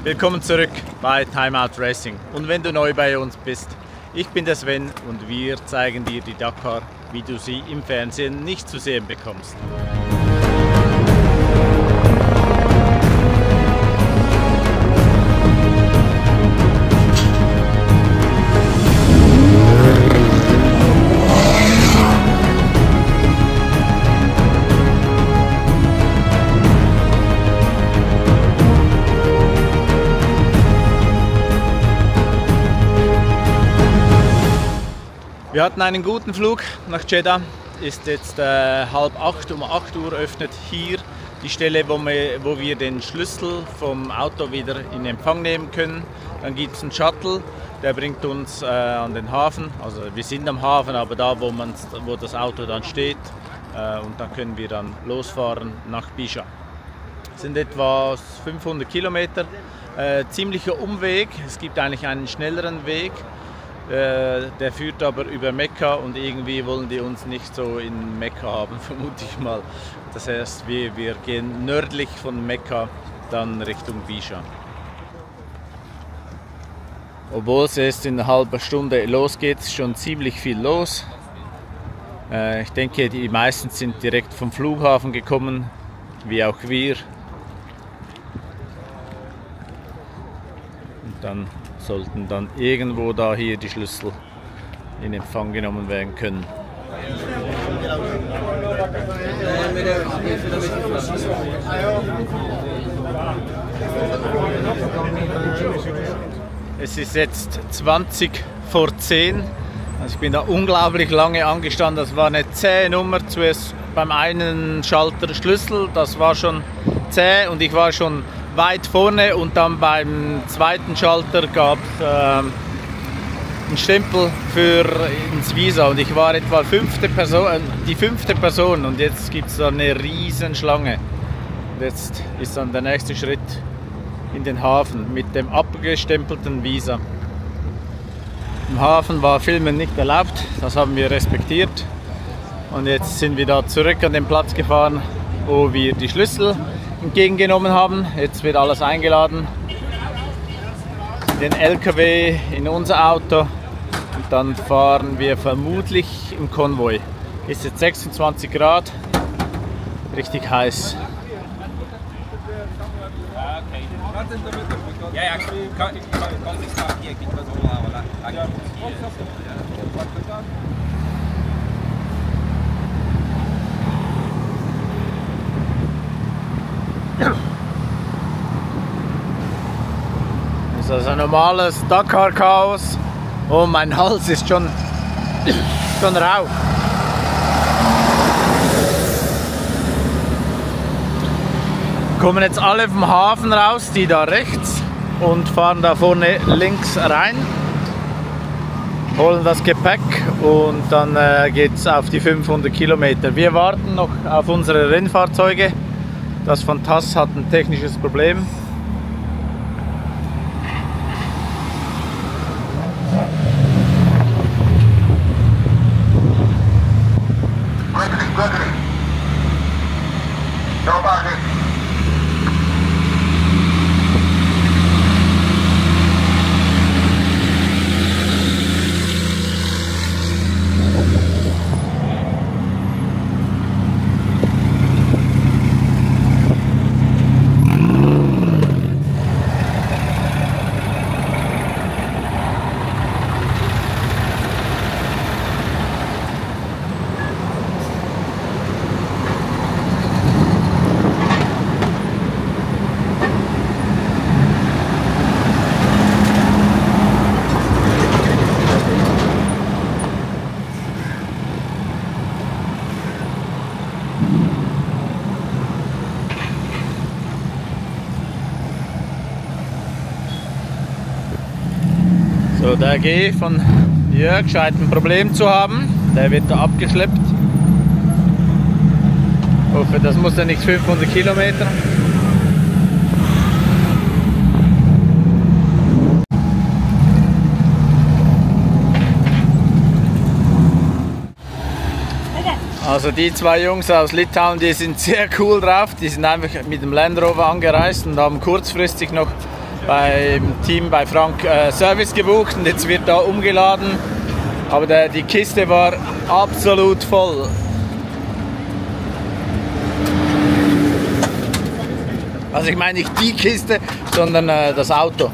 Willkommen zurück bei Timeout Racing. Und wenn du neu bei uns bist, ich bin der Sven und wir zeigen dir die Dakar, wie du sie im Fernsehen nicht zu sehen bekommst. Wir hatten einen guten Flug nach Jeddah, ist jetzt 7:30, um 8 Uhr öffnet hier die Stelle, wo wir den Schlüssel vom Auto wieder in Empfang nehmen können. Dann gibt es einen Shuttle, der bringt uns an den Hafen, also wir sind am Hafen, aber da wo das Auto dann steht, und dann können wir dann losfahren nach Bisha. Es sind etwa 500 Kilometer, ziemlicher Umweg, es gibt eigentlich einen schnelleren Weg. Der führt aber über Mekka und irgendwie wollen die uns nicht so in Mekka haben, vermute ich mal. Das heißt, wir gehen nördlich von Mekka dann Richtung Bisha. Obwohl es erst in einer halben Stunde losgeht, ist schon ziemlich viel los. Ich denke, die meisten sind direkt vom Flughafen gekommen, wie auch wir. Und dann sollten dann irgendwo da hier die Schlüssel in Empfang genommen werden können. Es ist jetzt 20 vor 10. Also ich bin da unglaublich lange angestanden. Das war eine zähe Nummer. Zuerst beim einen Schalter Schlüssel, das war schon zäh und ich war schon weit vorne, und dann beim zweiten Schalter gab es einen Stempel ins Visa und ich war etwa die fünfte Person und jetzt gibt es da eine riesen Schlange. Und jetzt ist dann der nächste Schritt in den Hafen mit dem abgestempelten Visa. Im Hafen war Filmen nicht erlaubt, das haben wir respektiert, und jetzt sind wir da zurück an den Platz gefahren, wo wir die Schlüssel entgegengenommen haben. Jetzt wird alles eingeladen, den LKW in unser Auto, und dann fahren wir vermutlich im Konvoi. Ist jetzt 26 Grad, richtig heiß. Das ist also ein normales Dakar-Chaos. Oh, mein Hals ist schon rau. Kommen jetzt alle vom Hafen raus, die da rechts, und fahren da vorne links rein, holen das Gepäck und dann geht es auf die 500 Kilometer. Wir warten noch auf unsere Rennfahrzeuge. Das von TAS hat ein technisches Problem. So, der G von Jörg scheint ein Problem zu haben. Der wird da abgeschleppt. Ich hoffe, das muss ja nicht 500 Kilometer. Also die zwei Jungs aus Litauen, die sind sehr cool drauf. Die sind einfach mit dem Land Rover angereist und haben kurzfristig noch beim Team bei Frank Service gebucht und jetzt wird da umgeladen. Aber die Kiste war absolut voll. Also ich meine nicht die Kiste, sondern das Auto.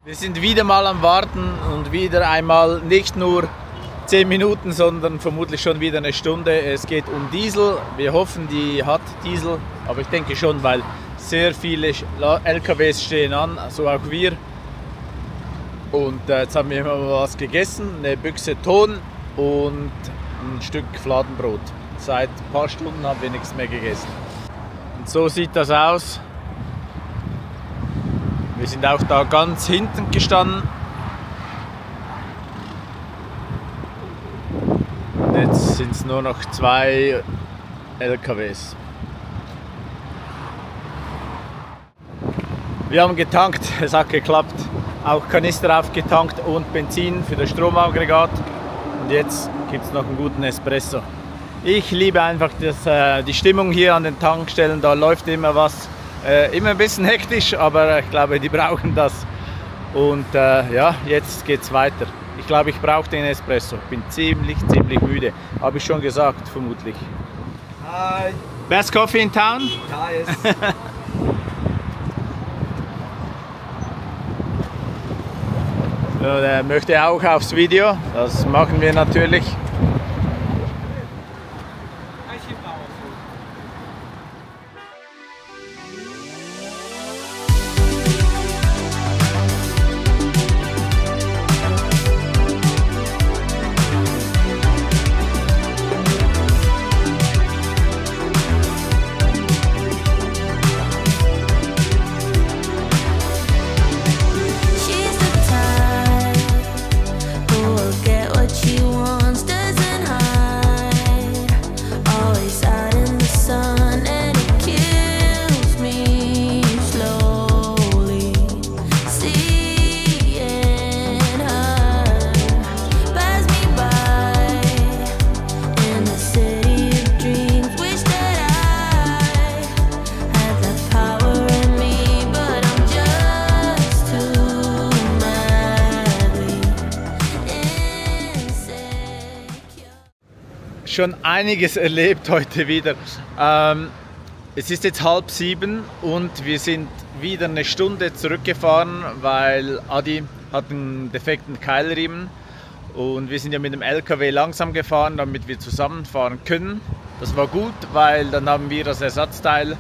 Wir sind wieder mal am Warten und wieder einmal nicht nur 10 Minuten, sondern vermutlich schon wieder eine Stunde. Es geht um Diesel. Wir hoffen, die hat Diesel, aber ich denke schon, weil sehr viele LKWs stehen an, so auch wir. Und jetzt haben wir mal was gegessen, eine Büchse Ton und ein Stück Fladenbrot. Seit ein paar Stunden haben wir nichts mehr gegessen. Und so sieht das aus. Wir sind auch da ganz hinten gestanden. Und jetzt sind es nur noch 2 LKWs. Wir haben getankt, es hat geklappt. Auch Kanister aufgetankt und Benzin für das Stromaggregat. Und jetzt gibt es noch einen guten Espresso. Ich liebe einfach die Stimmung hier an den Tankstellen, da läuft immer was. Immer ein bisschen hektisch, aber ich glaube, die brauchen das. Und ja, jetzt geht's weiter. Ich glaube, ich brauche den Espresso. Ich bin ziemlich müde. Habe ich schon gesagt, vermutlich. Hi. Best coffee in town? Hi. Ja, der möchte auch aufs Video. Das machen wir natürlich. Schon einiges erlebt heute wieder. Es ist jetzt 6:30 und wir sind wieder eine Stunde zurückgefahren, weil Adi hat einen defekten Keilriemen und wir sind ja mit dem LKW langsam gefahren, damit wir zusammenfahren können. Das war gut, weil dann haben wir das Ersatzteil,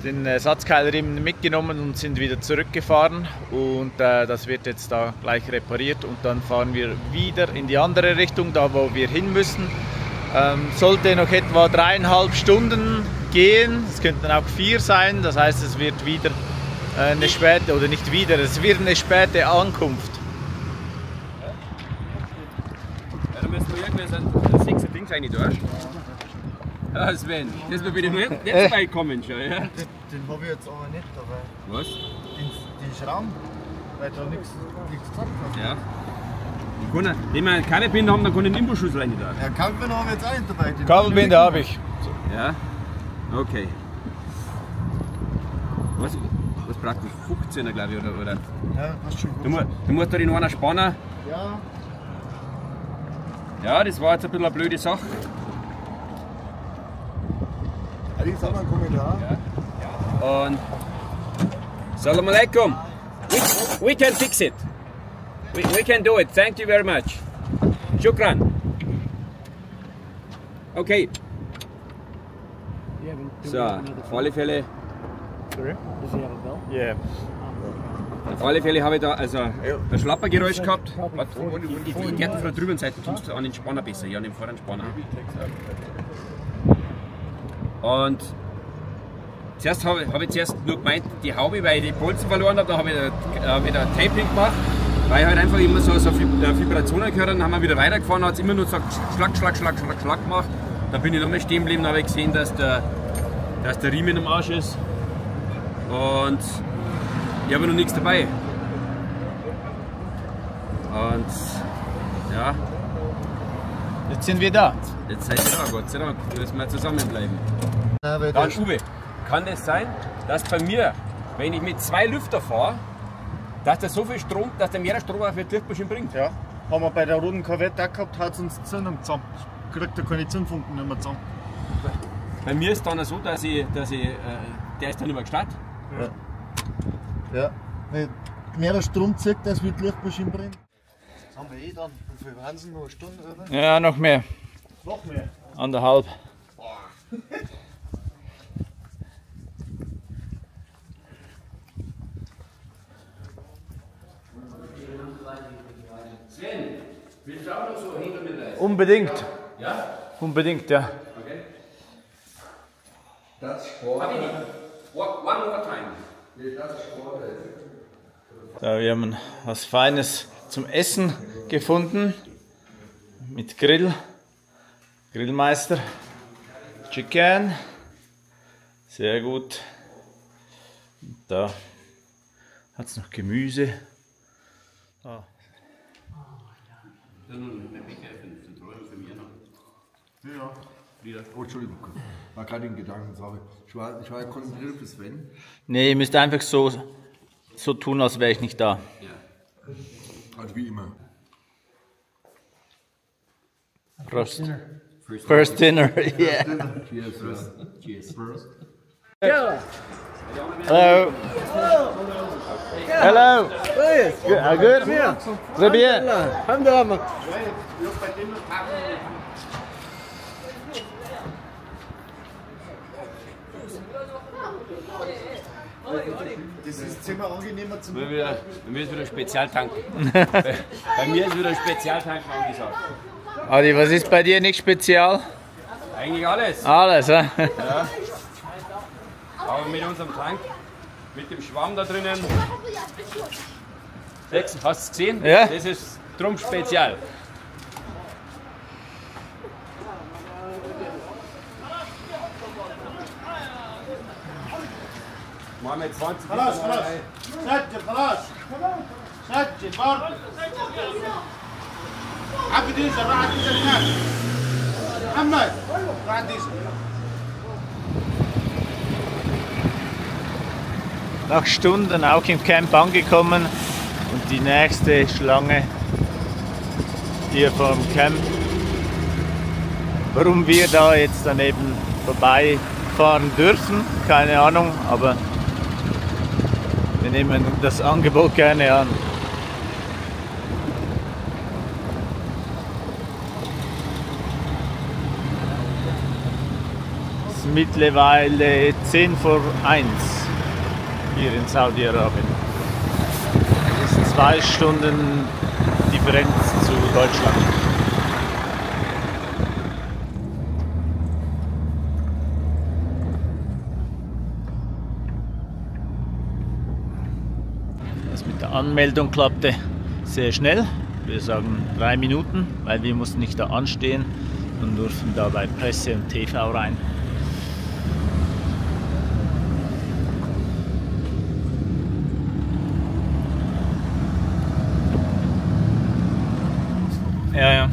den Ersatzkeilriemen mitgenommen und sind wieder zurückgefahren und das wird jetzt da gleich repariert und dann fahren wir wieder in die andere Richtung, da wo wir hin müssen. Sollte noch etwa 3,5 Stunden gehen, es könnten auch 4 sein, das heißt es wird wieder eine späte, oder nicht wieder, es wird eine späte Ankunft. Ja, da müssen wir irgendwie so ein 6 Ding rein durch. Ja, Sven, das wird wieder nicht weit kommen schon, ja? Den habe ich jetzt aber nicht dabei. Was? Den Schramm, weil da nichts gesagt hat. Ja. Wenn wir keine Binder haben, dann kann ich den Imbusschlüssel rein da. Ja, Kabelbinder habe ich jetzt auch nicht dabei. Kabelbinder habe ich. Ja? Okay. Was praktisch 15er, glaube ich, oder? Ja, das ist schon gut. Du musst da in einer spannen. Ja. Ja, das war jetzt ein bisschen eine blöde Sache. Ja, die haben einen Kommentar. Ja. Und Salam alaikum. We can fix it. We can do it. Thank you very much. Shukran. Okay. So, auf alle Fälle. Yeah. Auf alle Fälle habe ich da also ein Schlappergeräusch gehabt. Ich hätte von der drüben Seite tust du an den Spanner besser, ja, an den vorderen Spanner. Und zuerst habe ich zuerst nur gemeint, die Haube, weil ich die Bolzen verloren habe, da habe ich da Taping gemacht, weil ich halt einfach immer so Vibrationen gehört habe. Dann haben wir wieder weitergefahren, hat es immer nur so Schlag, Schlag, Schlag, Schlag, Schlag gemacht. Da bin ich nochmal stehen geblieben, da habe ich gesehen, dass der Riemen im Arsch ist. Und ich habe noch nichts dabei. Und ja. Jetzt sind wir da. Jetzt seid ihr da, Gott sei Dank. Müssen wir zusammenbleiben. Dann Uwe, kann es sein, dass bei mir, wenn ich mit 2 Lüfter fahre, dass der so viel Strom, dass der mehr Strom auf die Lichtmaschine bringt? Ja, haben wir bei der roten Corvette auch gehabt, hat es uns die Zündung zusammen. Kriegt er keine Zündfunken nicht mehr zusammen. Bei mir ist es dann so, dass der ist dann nicht mehr gestartet. Ja. Wenn mehr Strom zieht, als wie die Lichtmaschine bringt. Das haben wir dann. Wie viel waren es noch? Eine Stunde, oder? Ja, noch mehr. Noch mehr. 1,5. Sven, willst du auch noch so hinter mir rein? Unbedingt. Ja? Unbedingt, ja. Okay. One more time. Da, wir haben was Feines zum Essen gefunden. Mit Grillmeister. Chicken. Sehr gut. Und da hat es noch Gemüse. Ah. Ja. Oh, Entschuldigung, war gerade in Gedanken, sorry. Ich war ja konzentriert für Sven. Nee, ihr müsst einfach so tun, als wäre ich nicht da. Also wie immer. Prost. First dinner, yeah. Cheers. Cheers. Hello. Hello. Good. Good. Très bien. Das ist das Zimmer angenehmer zum Bei mir ist wieder Spezialtanken. Bei mir ist wieder Spezialtanken angesagt. Adi, was ist bei dir nicht spezial? Eigentlich alles. Alles, ja? Ja. Aber mit unserem Tank, mit dem Schwamm da drinnen. Hast du es gesehen? Ja. Das ist drum spezial. Machen wir 20 خلاص خلاص سجل خلاص سجل برضه عبد ديزل راح ديزل هناك محمد راح ديزل Nach Stunden auch im Camp angekommen und die nächste Schlange hier vom Camp. Warum wir da jetzt daneben vorbeifahren dürfen, keine Ahnung, aber wir nehmen das Angebot gerne an. Es ist mittlerweile 10 vor 1 hier in Saudi-Arabien. Das ist 2 Stunden Differenz zu Deutschland. Das mit der Anmeldung klappte sehr schnell. Wir sagen 3 Minuten, weil wir mussten nicht da anstehen und durften da bei Presse und TV rein. Ja, ja.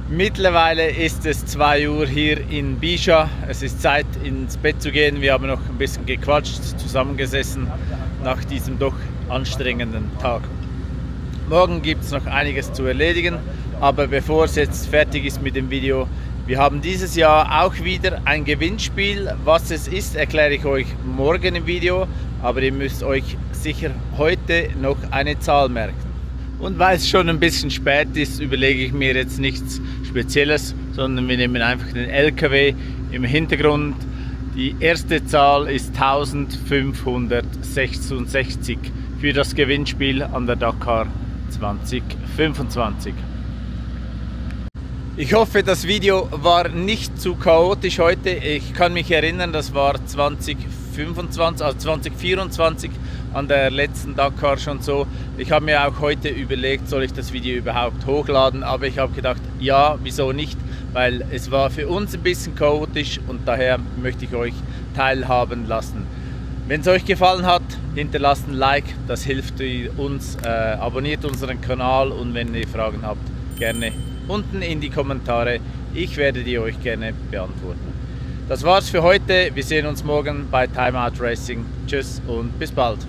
Mittlerweile ist es 2 Uhr hier in Bisha. Es ist Zeit ins Bett zu gehen. Wir haben noch ein bisschen gequatscht, zusammengesessen nach diesem doch anstrengenden Tag. Morgen gibt es noch einiges zu erledigen, aber bevor es jetzt fertig ist mit dem Video, Wir haben dieses Jahr auch wieder ein Gewinnspiel. Was es ist, erkläre ich euch morgen im Video, aber ihr müsst euch sicher heute noch eine Zahl merken. Und weil es schon ein bisschen spät ist, überlege ich mir jetzt nichts Spezielles, sondern wir nehmen einfach den LKW im Hintergrund. Die erste Zahl ist 1566 für das Gewinnspiel an der Dakar 2025. Ich hoffe, das Video war nicht zu chaotisch heute. Ich kann mich erinnern, das war 2024 an der letzten Dakar schon so. Ich habe mir auch heute überlegt, soll ich das Video überhaupt hochladen, aber ich habe gedacht, ja, wieso nicht, weil es war für uns ein bisschen chaotisch und daher möchte ich euch teilhaben lassen. Wenn es euch gefallen hat, hinterlasst ein Like, das hilft uns, abonniert unseren Kanal und wenn ihr Fragen habt, gerne unten in die Kommentare, ich werde die euch gerne beantworten. Das war's für heute, wir sehen uns morgen bei Time Out Racing. Tschüss und bis bald.